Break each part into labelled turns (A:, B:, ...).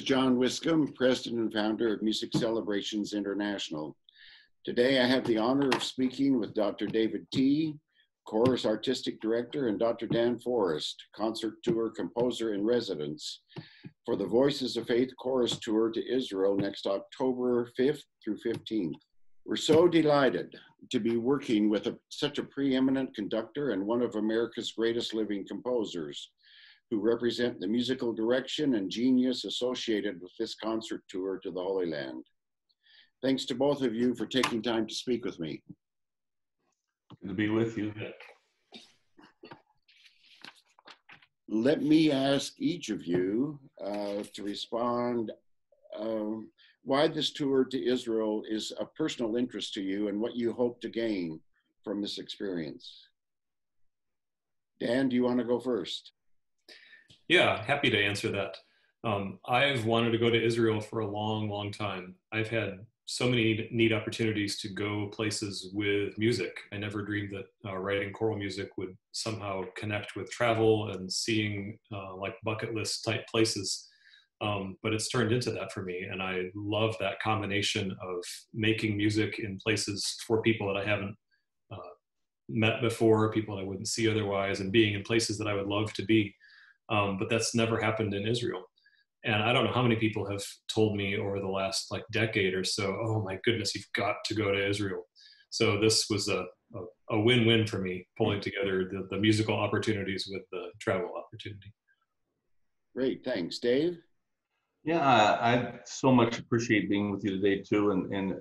A: John Wiscombe, President and founder of Music Celebrations International. Today, I have the honor of speaking with Dr. David Thye, Chorus Artistic Director, and Dr. Dan Forrest, Concert Tour Composer in Residence, for the Voices of Faith Chorus Tour to Israel next October 5th through 15th. We're so delighted to be working with such a preeminent conductor and one of America's greatest living composers, who represent the musical direction and genius associated with this concert tour to the Holy Land. Thanks to both of you for taking time to speak with me.
B: Good to be with you.
A: Let me ask each of you to respond why this tour to Israel is a personal interest to you and what you hope to gain from this experience. Dan, do you want to go first?
C: Yeah, happy to answer that. I've wanted to go to Israel for a long, long time. I've had so many neat opportunities to go places with music. I never dreamed that writing choral music would somehow connect with travel and seeing like bucket list type places. But it's turned into that for me. And I love that combination of making music in places for people that I haven't met before, people that I wouldn't see otherwise, and being in places that I would love to be. But that's never happened in Israel. And I don't know how many people have told me over the last decade or so, oh my goodness, you've got to go to Israel. So this was a win-win for me, pulling together the musical opportunities with the travel opportunity.
A: Great, thanks. Dave?
B: Yeah, I so much appreciate being with you today too. And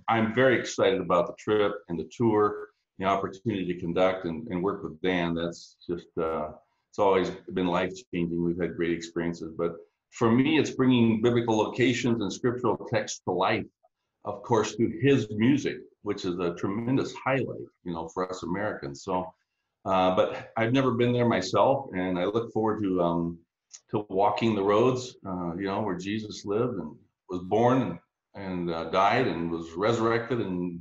B: I'm very excited about the trip and the tour, the opportunity to conduct and work with Dan. That's just, it's always been life-changing. We've had great experiences, but for me, it's bringing biblical locations and scriptural text to life, of course, through his music, which is a tremendous highlight, for us Americans. So, but I've never been there myself, and I look forward to walking the roads, where Jesus lived and was born and died and was resurrected and,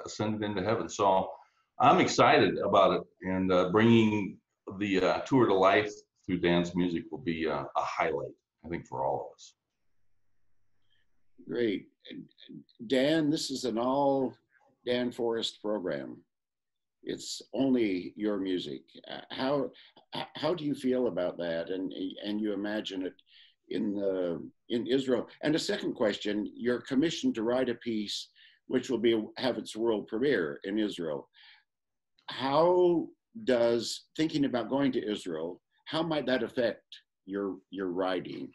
B: ascended into heaven. So I'm excited about it, and bringing the tour to life through Dan's music will be a highlight, I think, for all of us.
A: Great. Dan, this is an all Dan Forrest program. It's only your music. How do you feel about that? And you imagine it in Israel? And a second question, you're commissioned to write a piece which will have its world premiere in Israel. How does thinking about going to Israel, how might that affect your writing?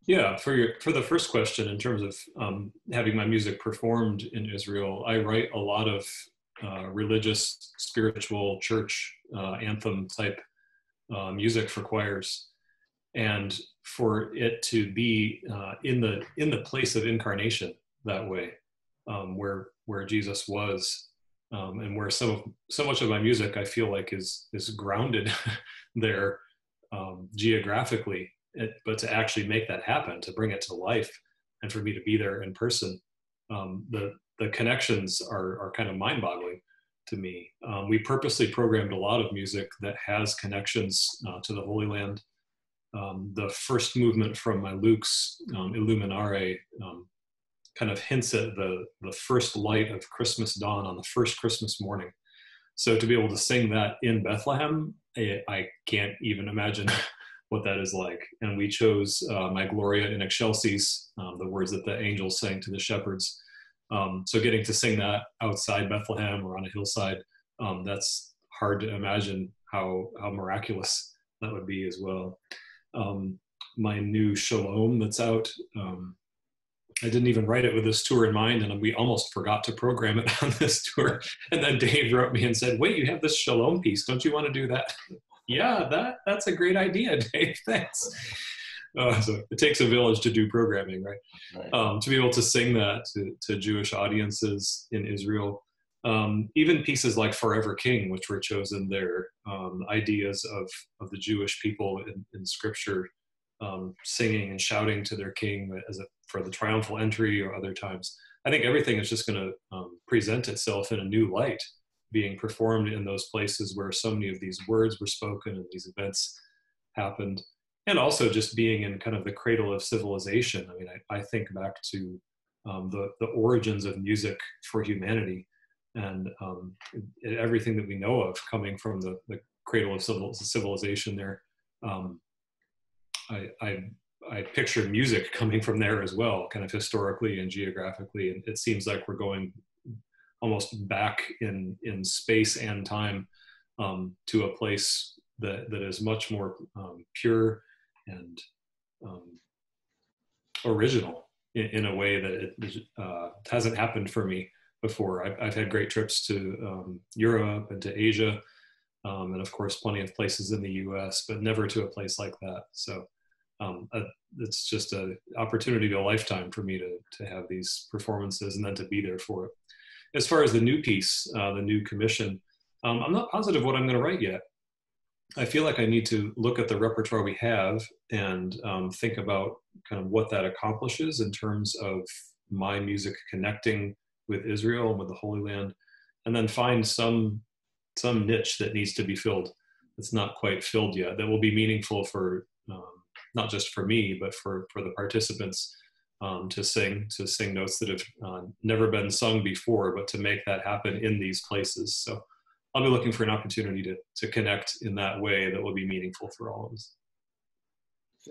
C: Yeah, for the first question, in terms of having my music performed in Israel, I write a lot of religious, spiritual, church anthem type music for choirs, and for it to be in the place of incarnation that way, where Jesus was. And where so much of my music I feel like is grounded there geographically, but to actually make that happen, to bring it to life, and for me to be there in person, the connections are kind of mind-boggling to me. We purposely programmed a lot of music that has connections to the Holy Land. The first movement from my Luke's Illuminare kind of hints at the first light of Christmas dawn on the first Christmas morning. So to be able to sing that in Bethlehem, I can't even imagine what that is like. And we chose My Gloria in Excelsis, the words that the angels sang to the shepherds. So getting to sing that outside Bethlehem or on a hillside, that's hard to imagine how miraculous that would be as well. My new Shalom that's out, I didn't even write it with this tour in mind, and we almost forgot to program it on this tour. And then Dave wrote me and said, wait, you have this Shalom piece. Don't you want to do that? Yeah, that's a great idea, Dave. Thanks. So it takes a village to do programming, right? To be able to sing that to Jewish audiences in Israel. Even pieces like Forever King, which were chosen there, ideas of the Jewish people in Scripture, singing and shouting to their king for the triumphal entry, or other times. I think everything is just going to present itself in a new light, being performed in those places where so many of these words were spoken and these events happened. and also just being in kind of the cradle of civilization. I mean, I think back to the origins of music for humanity, and everything that we know of coming from the cradle of civilization there. I picture music coming from there as well, kind of historically and geographically. And it seems like we're going almost back in space and time to a place that is much more pure and original in a way that it hasn't happened for me before. I've had great trips to Europe and to Asia, and of course plenty of places in the US, but never to a place like that. So it's just an opportunity of a lifetime for me to have these performances and then to be there for it. As far as the new piece, the new commission, I'm not positive what I'm going to write yet. I feel like I need to look at the repertoire we have and think about kind of what that accomplishes in terms of my music connecting with Israel and with the Holy Land, and then find some niche that needs to be filled. It's not quite filled yet. That will be meaningful for not just for me, but for the participants to sing notes that have never been sung before, but to make that happen in these places. So I'll be looking for an opportunity to connect in that way that will be meaningful for all of us.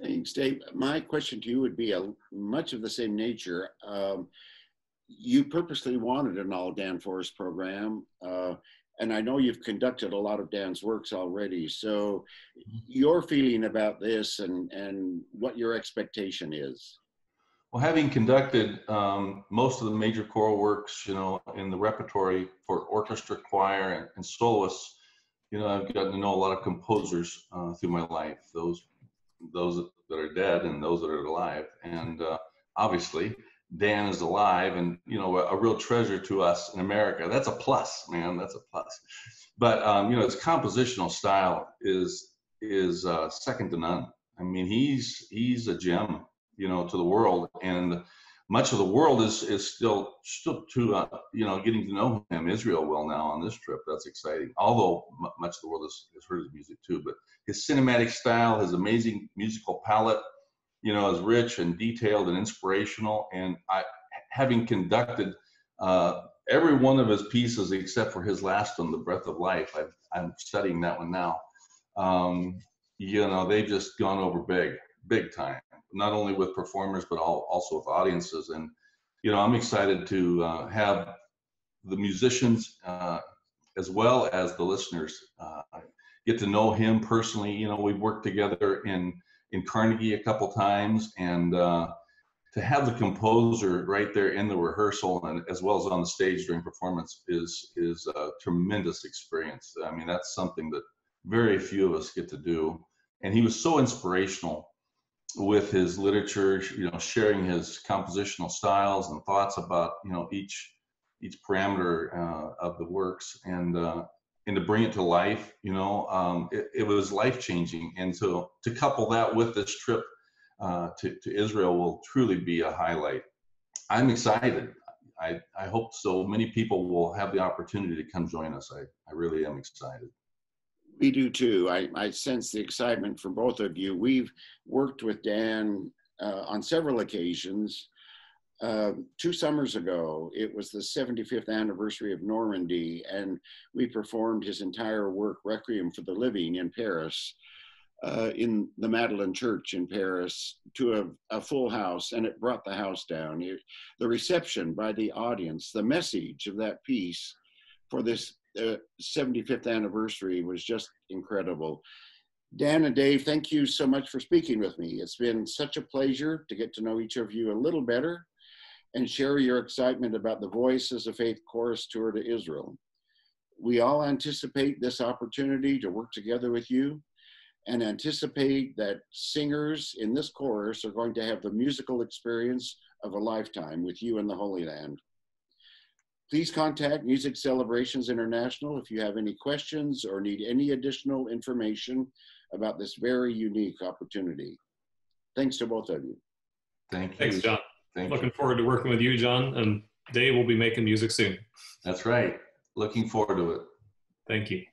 A: Thanks, Dave. My question to you would be much of the same nature. You purposely wanted an all Dan Forrest program, and I know you've conducted a lot of Dan's works already. So your feeling about this and what your expectation is?
B: Well, having conducted most of the major choral works, in the repertory for orchestra, choir, and soloists, I've gotten to know a lot of composers through my life. Those that are dead and those that are alive, and obviously Dan is alive, and a real treasure to us in America. That's a plus, man. That's a plus. But his compositional style is second to none. I mean, he's a gem, to the world, and much of the world is still to getting to know him. Israel will now on this trip. That's exciting. Although much of the world has heard his music too, but his cinematic style, his amazing musical palette, is rich and detailed and inspirational. And having conducted every one of his pieces except for his last one, The Breath of Life, I'm studying that one now. They've just gone over big time, not only with performers, but also with audiences. And, I'm excited to have the musicians as well as the listeners get to know him personally. We've worked together in Carnegie a couple times, and to have the composer right there in the rehearsal and as well as on the stage during performance is a tremendous experience. I mean, that's something that very few of us get to do. And he was so inspirational with his literature, sharing his compositional styles and thoughts about, each parameter of the works, and to bring it to life, it was life-changing. And so to couple that with this trip to Israel will truly be a highlight. I'm excited. I hope so many people will have the opportunity to come join us. I really am excited.
A: We do too. I sense the excitement from both of you. We've worked with Dan on several occasions. 2 summers ago, it was the 75th anniversary of Normandy, and we performed his entire work, Requiem for the Living, in Paris, in the Madeleine Church in Paris, to a full house, and it brought the house down. The reception by the audience, the message of that piece for this 75th anniversary was just incredible. Dan and Dave, thank you so much for speaking with me. It's been such a pleasure to get to know each of you a little better and share your excitement about the Voices of Faith Chorus Tour to Israel. We all anticipate this opportunity to work together with you, and anticipate that singers in this chorus are going to have the musical experience of a lifetime with you in the Holy Land. Please contact Music Celebrations International if you have any questions or need any additional information about this very unique opportunity. Thanks to both of you.
B: Thank you.
C: Thanks, John. Looking forward to working with you, John, and Dave will be making music soon.
B: That's right. Looking forward to it.
C: Thank you.